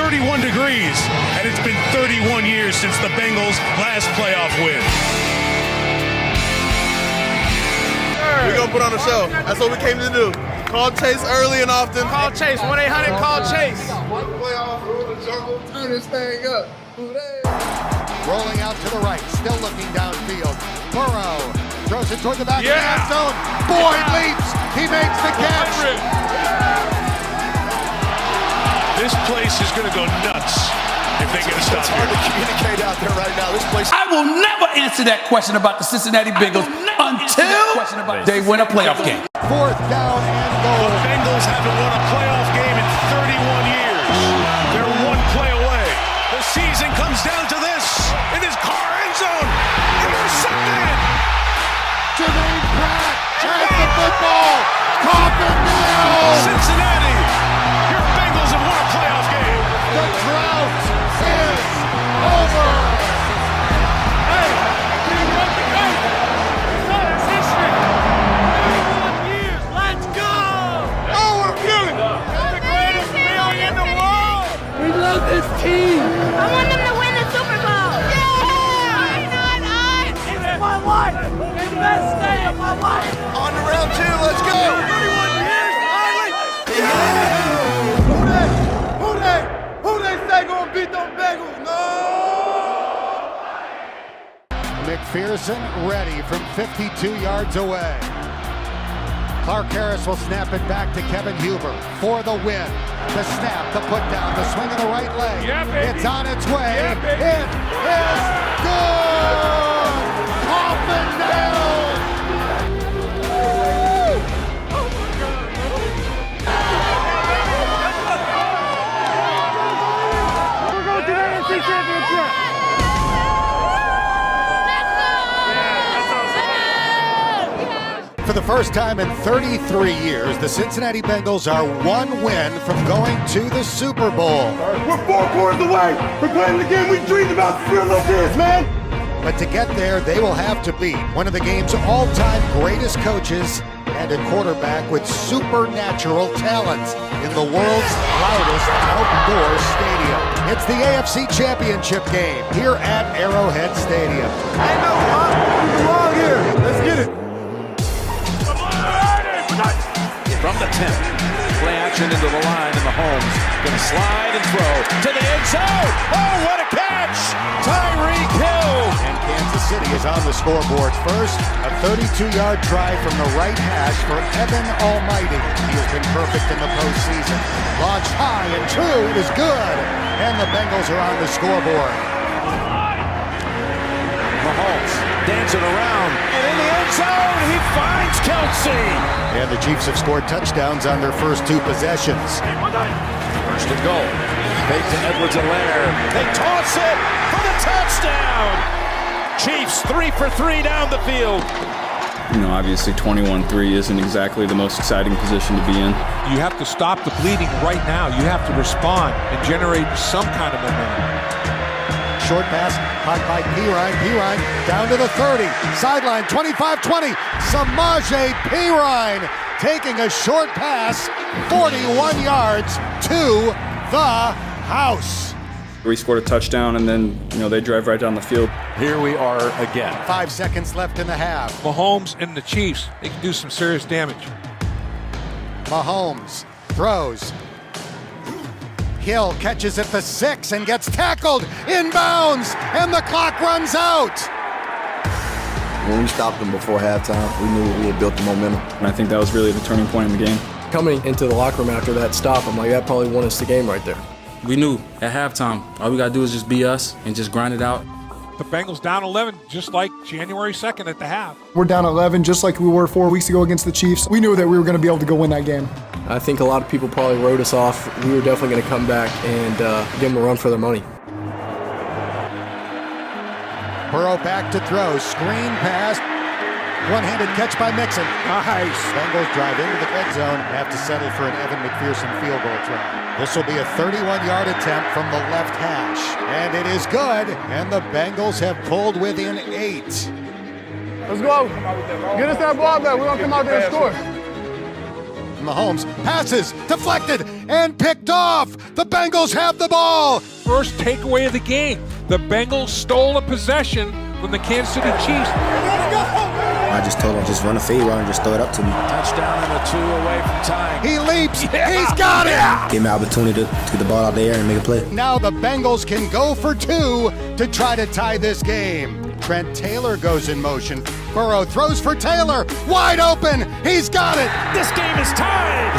31 degrees, and it's been 31 years since the Bengals' last playoff win. We're going to put on a show. That's what we came to do. Call Chase early and often. Call Chase, 1-800-CALL CHASE. One playoff rule the jungle. Turn this thing up. Rolling out to the right, still looking downfield. Burrow throws it toward the back of the end zone. Boyd leaps. He makes the catch. This place is going to go nuts if they get a stop here. It's hard to communicate out there right now. This place. I will never answer that question about the Cincinnati Bengals until they win a playoff game. Fourth down and goal. The Bengals haven't won a playoff game in 31 years. They're one play away. The season comes down to this. It is Carr end zone. Intercepted. Jermaine Pratt has the football. Coffin nails. Cincinnati, your Bengals have won a playoff game. The drought is over. Hey, we broke the code. Son, it's history. 31 years. Let's go. Oh, we're feeling. It's the greatest feeling in the world. We love this team. I want them to win the Super Bowl. It's my life. It's the best day of my life. On to round two. Let's go. 31 years, finally. Who they say gonna beat them Bengals? No! McPherson ready from 52 yards away. Clark Harris will snap it back to Kevin Huber for the win. The snap, the put down, the swing of the right leg. Yeah, baby. It's on its way. Yeah, baby. It is good! Coffin nails! We're going to the NFC Championship. For the first time in 33 years, the Cincinnati Bengals are one win from going to the Super Bowl. We're 4 quarters away. We're playing the game we dreamed about for real kids, man. But to get there, they will have to beat one of the game's all-time greatest coaches and a quarterback with supernatural talent in the world's loudest outdoor stadium. It's the AFC Championship game here at Arrowhead Stadium. Ain't no wrong here. Let's get it. From the 10, play action into the line, and Mahomes gonna slide and throw to the end zone. Oh, what a catch! Tyreek Hill! And Kansas City is on the scoreboard first. A 32-yard try from the right hash for Evan Almighty. He has been perfect in the postseason. Launched high and true, it is good. And the Bengals are on the scoreboard. Mahomes dancing around, and in the end zone, he finds Kelsey. And the Chiefs have scored touchdowns on their first two possessions. First and goal. Fake to Edwards-Helaire. They toss it for the touchdown. Chiefs 3 for 3 down the field. You know, obviously 21-3 isn't exactly the most exciting position to be in. You have to stop the bleeding right now. You have to respond and generate some kind of momentum. Short pass, caught by Pirine. Pirine down to the 30. Sideline, 25-20. Samaje Pirine taking a short pass, 41 yards to the house. We scored a touchdown, and then, you know, they drive right down the field. Here we are again. 5 seconds left in the half. Mahomes and the Chiefs, they can do some serious damage. Mahomes throws. Hill catches at the 6 and gets tackled inbounds, and the clock runs out. When we stopped them before halftime, we knew we had built the momentum. And I think that was really the turning point in the game. Coming into the locker room after that stop, I'm like, that probably won us the game right there. We knew at halftime, all we got to do is just be us and just grind it out. The Bengals down 11, just like January 2nd at the half. We're down 11, just like we were 4 weeks ago against the Chiefs. We knew that we were going to be able to go win that game. I think a lot of people probably wrote us off. We were definitely going to come back and give them a run for their money. Burrow back to throw, screen pass, one-handed catch by Mixon. Nice. Bengals drive into the red zone, have to settle for an Evan McPherson field goal try. This will be a 31-yard attempt from the left hash, and it is good, and the Bengals have pulled within 8. Let's go. Get us that ball back. We're going to come out there and score. Mahomes passes, deflected, and picked off. The Bengals have the ball. First takeaway of the game. The Bengals stole a possession from the Kansas City Chiefs. I just told him, just run a fade route and just throw it up to me. Touchdown and a 2 away from tying. He leaps. He's got it. Gave me an opportunity to get the ball out there and make a play. Now the Bengals can go for 2 to try to tie this game. Trent Taylor goes in motion. Burrow throws for Taylor. Wide open. He's got it. This game is tied.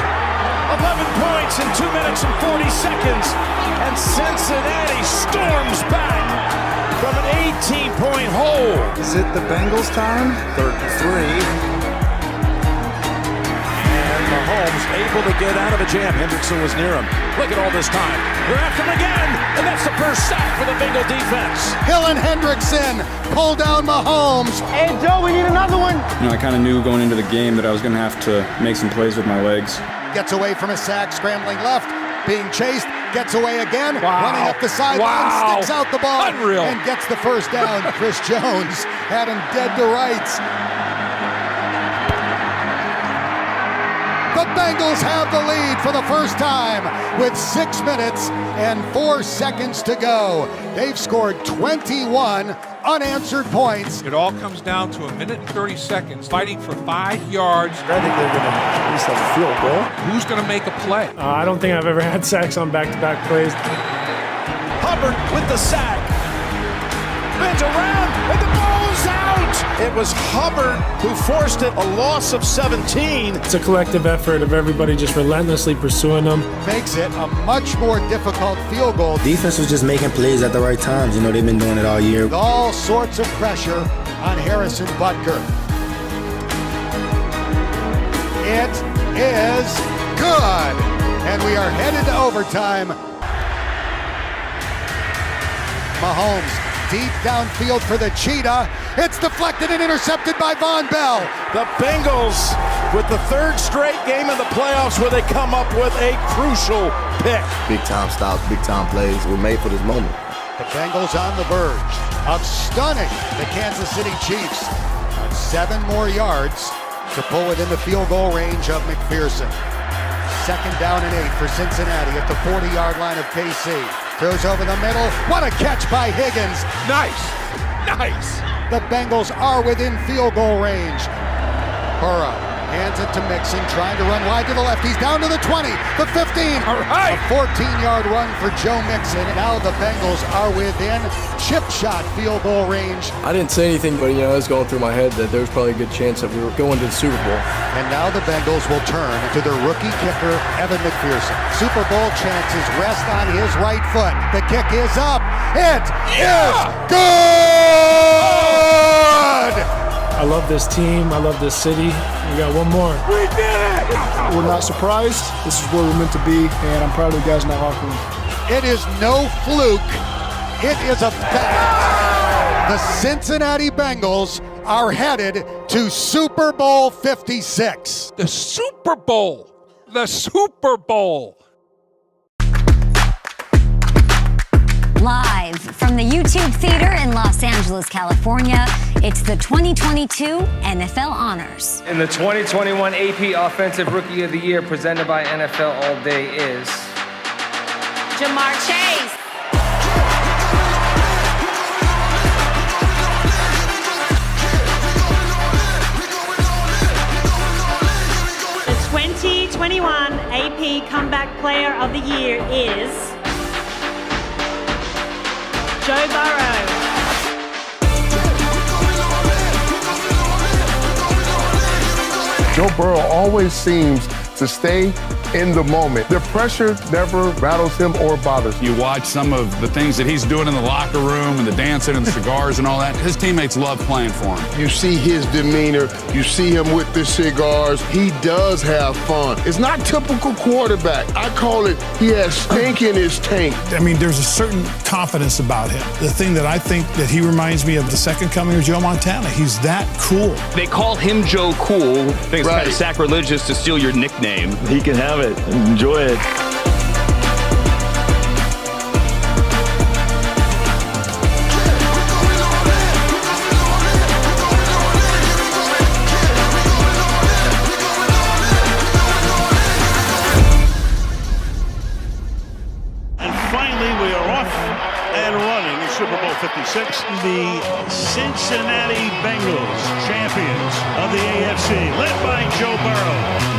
11 points in 2 minutes and 40 seconds. And Cincinnati storms back from an 18-point hole. Is it the Bengals' time? 3rd and 3. And Mahomes able to get out of a jam. Hendrickson was near him. Look at all this time. They're after him again. And that's the first sack for the Bengal defense. Hill and Hendrickson pull down Mahomes. Hey, Joe, we need another one. You know, I kind of knew going into the game that I was going to have to make some plays with my legs. Gets away from a sack, scrambling left, being chased, gets away again, running up the sideline, sticks out the ball, and gets the first down. Chris Jones had him dead to rights. The Bengals have the lead for the first time with 6 minutes and 4 seconds to go. They've scored 21 unanswered points. It all comes down to 1 minute and 30 seconds, fighting for 5 yards. I think they're going to at least have a field goal. Who's going to make a play? I don't think I've ever had sacks on back-to-back plays. Hubbard with the sack. Bends around, and the ball's out. It was Hubbard who forced it, a loss of 17. It's a collective effort of everybody just relentlessly pursuing them. Makes it a much more difficult field goal. Defense was just making plays at the right times. You know, they've been doing it all year. With all sorts of pressure on Harrison Butker. It is good. And we are headed to overtime. Mahomes deep downfield for the Cheetah. It's deflected and intercepted by Von Bell. The Bengals with the 3rd straight game in the playoffs where they come up with a crucial pick. Big time stops, big time plays. We're made for this moment. The Bengals on the verge of stunning the Kansas City Chiefs on 7 more yards to pull within the field goal range of McPherson. 2nd down and 8 for Cincinnati at the 40-yard line of KC. Throws over the middle. What a catch by Higgins. Nice. The Bengals are within field goal range. Burrow hands it to Mixon, trying to run wide to the left. He's down to the 20, the 15. All right. A 14-yard run for Joe Mixon. Now the Bengals are within chip shot field goal range. I didn't say anything, but it was going through my head that there was probably a good chance that we were going to the Super Bowl. And now the Bengals will turn to their rookie kicker, Evan McPherson. Super Bowl chances rest on his right foot. The kick is up. It is good! I love this team. I love this city. We got one more. We did it! We're not surprised. This is where we're meant to be, and I'm proud of the guys in that locker room. It is no fluke. It is a fact. The Cincinnati Bengals are headed to Super Bowl 56. The Super Bowl. The Super Bowl. Live from the YouTube Theater in Los Angeles, California, it's the 2022 NFL Honors. And the 2021 AP Offensive Rookie of the Year presented by NFL All Day is Jamar Chase. The 2021 AP Comeback Player of the Year is Joe Burrow. Joe Burrow always seems to stay in the moment. The pressure never rattles him or bothers him. You watch some of the things that he's doing in the locker room and the dancing and the cigars and all that. His teammates love playing for him. You see his demeanor. You see him with the cigars. He does have fun. It's not typical quarterback. I call it he has stink in his tank. I mean, there's a certain confidence about him. The thing that I think that he reminds me of the second coming of Joe Montana. He's that cool. They call him Joe Cool. I think it's kind of sacrilegious to steal your nickname. He can have it. Enjoy it. 56. The Cincinnati Bengals, champions of the AFC, led by Joe Burrow.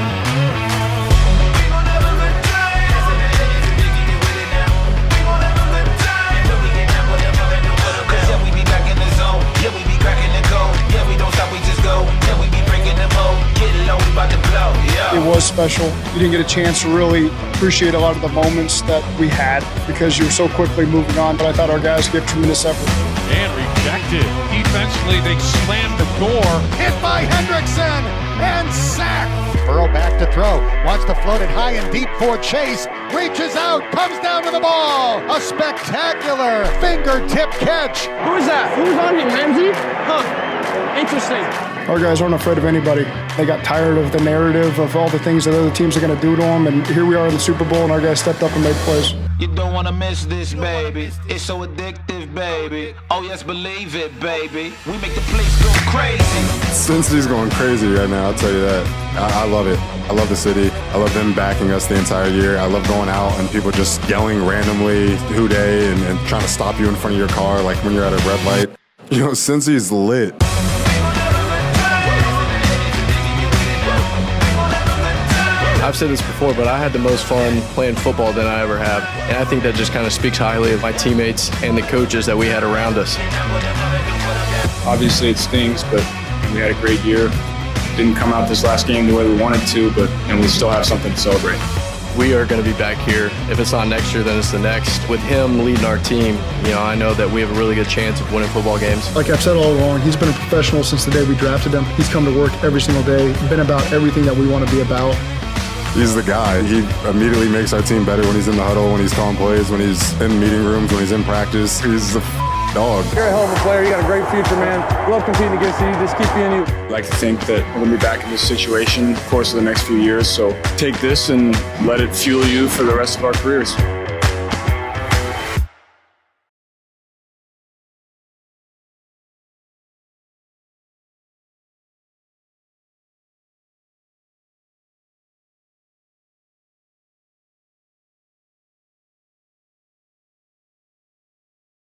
It was special. You didn't get a chance to really appreciate a lot of the moments that we had because you were so quickly moving on. But I thought our guys gave tremendous effort. And rejected. Defensively, they slammed the door. Hit by Hendrickson and sacked. Burrow back to throw. Wants to float it high and deep for Chase. Reaches out, comes down to the ball. A spectacular fingertip catch. Who is that? Who's on him, Ramsey? Huh. Interesting. Our guys aren't afraid of anybody. They got tired of the narrative of all the things that other teams are going to do to them, and here we are in the Super Bowl, and our guys stepped up and made plays. You don't want to miss this, baby. It's so addictive, baby. Oh, yes, believe it, baby. We make the place go crazy. Cincinnati's going crazy right now, I'll tell you that. I love it. I love the city. I love them backing us the entire year. I love going out and people just yelling randomly, who dey, and trying to stop you in front of your car, like when you're at a red light. You know, Cincy's lit. I've said this before, but I had the most fun playing football than I ever have. And I think that just kind of speaks highly of my teammates and the coaches that we had around us. Obviously it stings, but we had a great year. Didn't come out this last game the way we wanted to, and we still have something to celebrate. We are going to be back here. If it's not next year, then it's the next. With him leading our team, I know that we have a really good chance of winning football games. Like I've said all along, he's been a professional since the day we drafted him. He's come to work every single day, been about everything that we want to be about. He's the guy. He immediately makes our team better when he's in the huddle, when he's calling plays, when he's in meeting rooms, when he's in practice. He's the dog. You're a hell of a player. You got a great future, man. Love competing against you. Just keep being you. I'd like to think that we're going to be back in this situation, of course, in the next few years. So take this and let it fuel you for the rest of our careers.